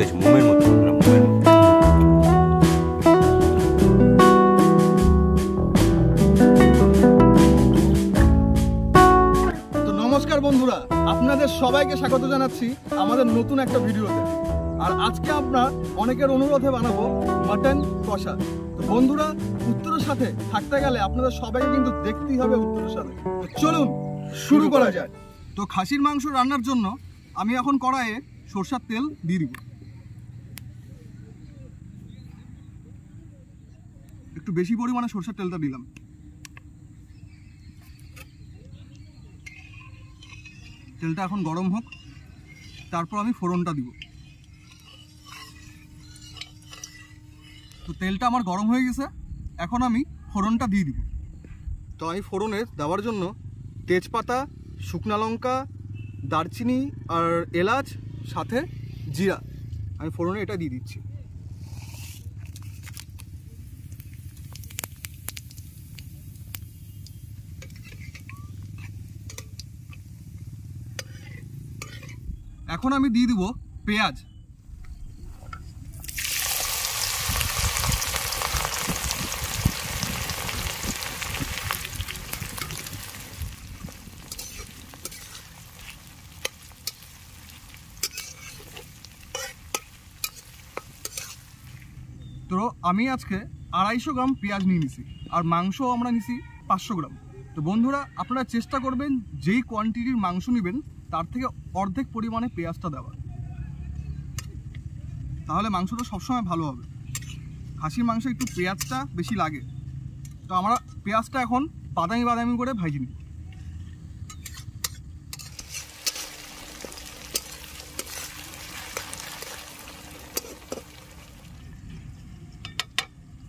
গেছে মোমের মতো, মোমের মতো। তো নমস্কার বন্ধুরা, আপনাদের সবাইকে স্বাগত জানাচ্ছি আমাদের নতুন একটা ভিডিওতে। আর আজকে আমরা অনেকের অনুরোধে বানাবো মাটন কষা। তো বন্ধুরা, উত্তরের সাথে থাকতে গেলে আপনাদের সবাইকে কিন্তু দেখতেই হবে উত্তরের সাথে। তো চলুন শুরু করা যায়। তো খাসির মাংস রান্নার জন্য আমি এখন কড়াইয়ে সরষের তেল দিয়ে দিব। একটু বেশি পরিমাণে সরষের তেলটা দিলাম। তেলটা এখন গরম হোক, তারপর আমি ফোড়নটা দিব। তো তেলটা আমার গরম হয়ে গেছে, এখন আমি ফোড়নটা দিয়ে দিব। তো আমি ফোড়নে দেওয়ার জন্য তেজপাতা, শুকনা লঙ্কা, দারচিনি আর এলাচ সাথে জিরা আমি ফোড়নে এটা দিয়ে দিচ্ছি। এখন আমি দিয়ে দিব পেঁয়াজ। তো আমি আজকে 250 গ্রাম পেঁয়াজ নিয়ে নিছি, আর মাংস আমরা নিছি 500 গ্রাম। তো বন্ধুরা, আপনারা চেষ্টা করবেন যেই কোয়ান্টিটির মাংস নেবেন তার থেকে অর্ধেক পরিমাণে পেঁয়াজটা দেওয়ার, তাহলে মাংসটা সবসময় ভালো হবে। খাসির মাংসে একটু পেঁয়াজটা বেশি লাগে। তো আমরা পেঁয়াজটা এখন বাদামি বাদামি করে ভাজি নিই।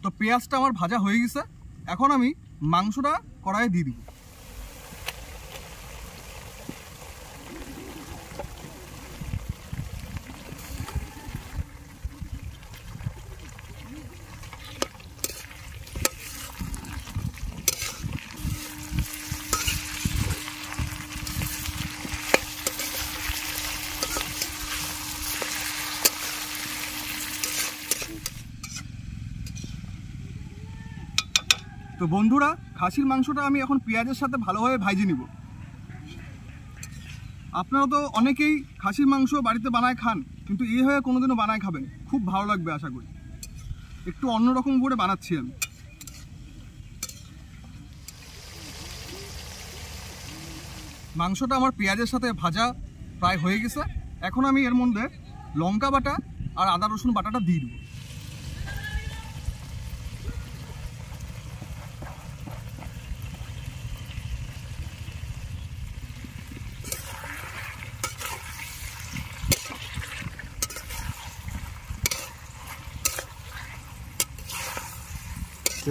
তো পেঁয়াজটা আমার ভাজা হয়ে গেছে, এখন আমি মাংসটা কড়াইয়ে দিয়ে দিব। তো বন্ধুরা, খাসির মাংসটা আমি এখন পেঁয়াজের সাথে ভালোভাবে ভাজি নিব। আপনারা তো অনেকেই খাসির মাংস বাড়িতে বানায় খান, কিন্তু এইভাবে কোনোদিনও বানায় খাবেন, খুব ভালো লাগবে আশা করি। একটু অন্যরকম করে বানাচ্ছি আমি। মাংসটা আমার পেঁয়াজের সাথে ভাজা প্রায় হয়ে গেছে, এখন আমি এর মধ্যে লঙ্কা বাটা আর আদা রসুন বাটাটা দিয়ে দেবো।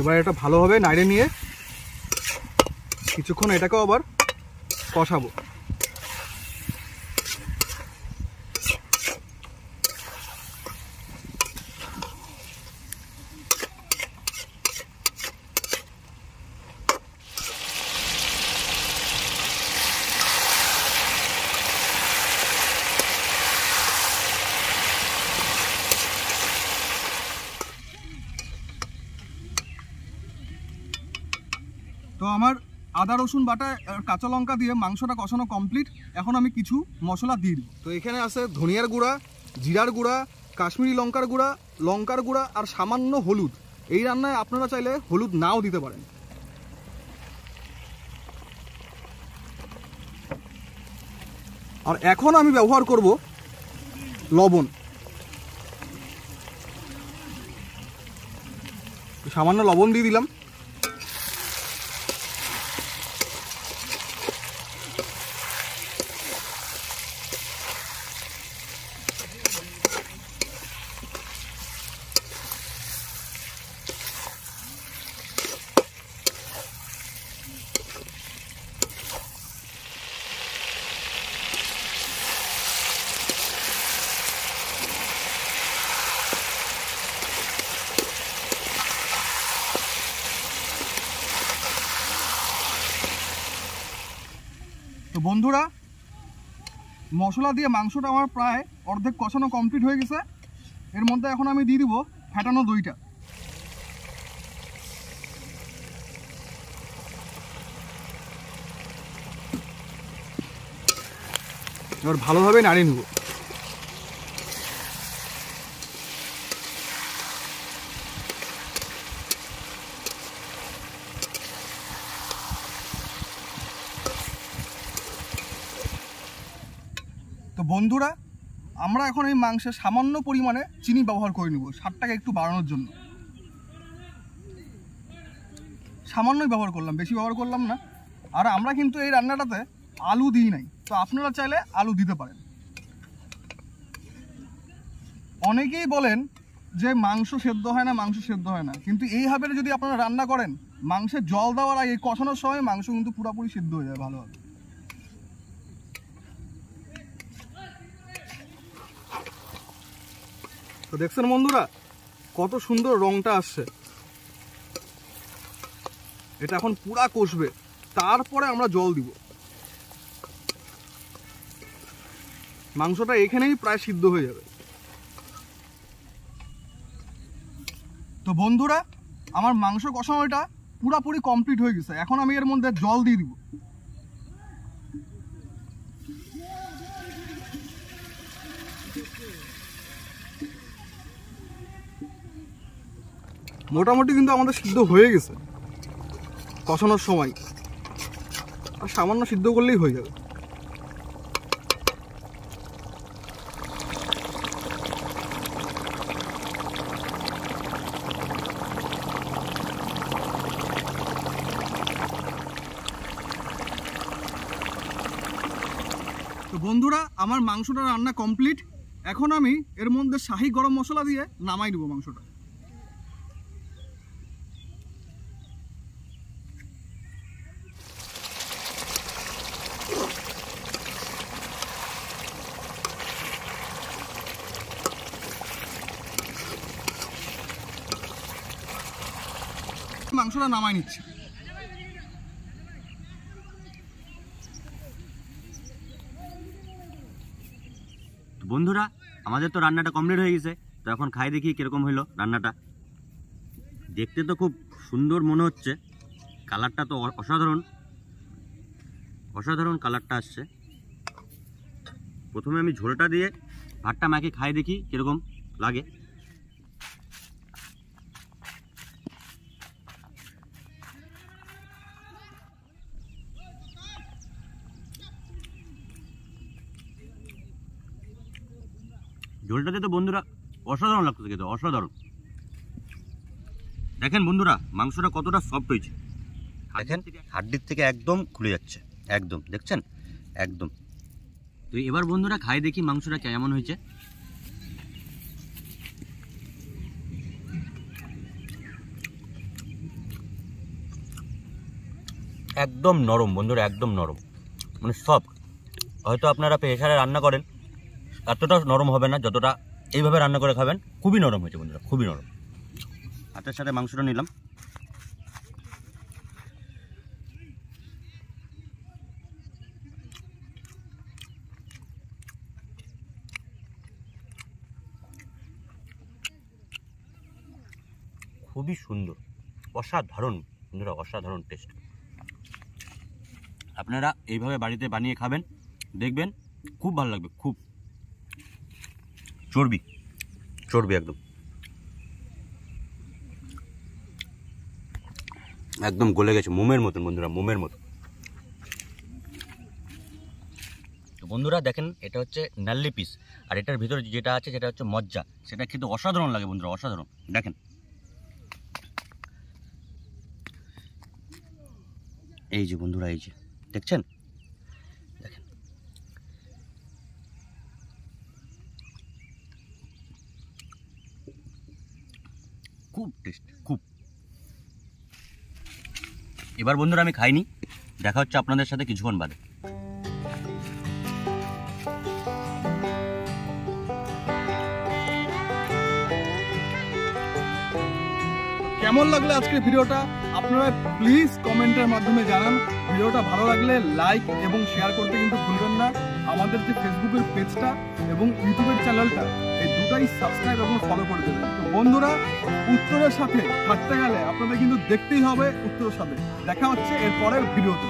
এবার এটা ভালোভাবে নাড়ে নিয়ে কিছুক্ষণ এটাকেও আবার কষাবো। তো আমার আদা রসুন বাটা কাঁচা লঙ্কা দিয়ে মাংসটা কষানো কমপ্লিট। এখন আমি কিছু মশলা দিয়ে দিব। তো এখানে আছে ধনিয়ার গুঁড়া, জিরার গুঁড়া, কাশ্মীরি লঙ্কার গুঁড়া আর সামান্য হলুদ। এই রান্নায় আপনারা চাইলে হলুদ নাও দিতে পারেন। আর এখন আমি ব্যবহার করব লবণ। সামান্য লবণ দিয়ে দিলাম। তো বন্ধুরা, মশলা দিয়ে মাংসটা আমার প্রায় অর্ধেক কষানো কমপ্লিট হয়ে গেছে। এর মধ্যে এখন আমি দিয়ে দিব ফেটানো দইটা। এবার ভালোভাবে নাড়িয়ে নেব। তো বন্ধুরা, আমরা এখন এই মাংসে সামান্য পরিমাণে চিনি ব্যবহার করে নেব স্বাদটাকে একটু বাড়ানোর জন্য। সামান্যই ব্যবহার করলাম, বেশি ব্যবহার করলাম না। আর আমরা কিন্তু এই রান্নাটাতে আলু দিই নাই, তো আপনারা চাইলে আলু দিতে পারেন। অনেকেই বলেন যে মাংস সেদ্ধ হয় না, মাংস সেদ্ধ হয় না, কিন্তু এইভাবে যদি আপনারা রান্না করেন, মাংসে জল দেওয়ার আগে কষানোর সময় মাংস কিন্তু পুরোপুরি সিদ্ধ হয়ে যায় ভালোভাবে। তো দেখছেন বন্ধুরা কত সুন্দর রংটা আসছে। এটা এখন পুরা কষবে, তারপরে আমরা জল দিব। মাংসটা এখানেই প্রায় সিদ্ধ হয়ে যাবে। তো বন্ধুরা, আমার মাংস কষানোটা পুরাপুরি কমপ্লিট হয়ে গেছে। এখন আমি এর মধ্যে জল দিয়ে দিব। মোটামুটি কিন্তু আমাদের সিদ্ধ হয়ে গেছে কষানোর সময়, আর সামান্য সিদ্ধ করলেই হয়ে যাবে। তো বন্ধুরা, আমার মাংসটা রান্না কমপ্লিট। এখন আমি এর মধ্যে শাহি গরম মশলা দিয়ে নামাই দেবো মাংসটা। মাংসটা নামাই নিচ্ছি। বন্ধুরা, আমাদের তো রান্নাটা কমপ্লিট হয়ে গেছে। তো এখন খাই দেখি কিরকম হইলো রান্নাটা। দেখতে তো খুব সুন্দর মনে হচ্ছে, কালারটা তো অসাধারণ অসাধারণ কালারটা আসছে। প্রথমে আমি ঝোলটা দিয়ে ভাতটা মাকে খাই দেখি কিরকম লাগে। ঝোলটাতে তো বন্ধুরা অসাধারণ লাগতেছে, খেতে অসাধারণ। দেখেন বন্ধুরা, মাংসটা কতটা সফট হয়েছে, দেখেন হাড্ডির থেকে একদম খুলে যাচ্ছে, একদম দেখছেন একদম। তো এবার বন্ধুরা খাই দেখি মাংসটা কেমন হয়েছে। একদম নরম বন্ধুরা, একদম নরম, মানে সফট। হয়তো আপনারা প্রেসারে রান্না করেন, এতটা নরম হবে না, যতটা এইভাবে রান্না করে খাবেন। খুবই নরম হয়েছে বন্ধুরা, খুবই নরম। হাতের সাথে মাংসটা নিলাম। খুবই সুন্দর, অসাধারণ বন্ধুরা, অসাধারণ টেস্ট। আপনারা এইভাবে বাড়িতে বানিয়ে খাবেন, দেখবেন খুব ভালো লাগবে। খুব চর্বি চর্বি একদম একদম গলে গেছে, মোমের মতন বন্ধুরা, মোমের মতো। তো বন্ধুরা দেখেন, এটা হচ্ছে নাল্লি পিস, আর এটার ভিতরে যেটা আছে সেটা হচ্ছে মজ্জা। সেটা খেতে অসাধারণ লাগে বন্ধুরা, অসাধারণ। দেখেন এই যে বন্ধুরা, এই যে দেখছেন, দেখেন খুব টেস্ট, খুব। এবার বন্ধুরা আমি খাইনি, দেখা হচ্ছে আপনাদের সাথে কিছুক্ষণ বাদে। কেমন লাগলো আজকের ভিডিওটা আপনারা প্লিজ কমেন্টের মাধ্যমে জানান। ভিডিওটা ভালো লাগলে লাইক এবং শেয়ার করতে কিন্তু ভুলবেন না। আমাদের যে ফেসবুকের পেজটা এবং ইউটিউবের চ্যানেলটা, এই দুটো অবশ্যই সাবস্ক্রাইব এবং ফলো করে দেবেন। তো বন্ধুরা, উত্তরের সাথে থাকতে গেলে আপনাদের কিন্তু দেখতেই হবে উত্তরের সাথে। দেখা হচ্ছে এর পরের ভিডিওতে।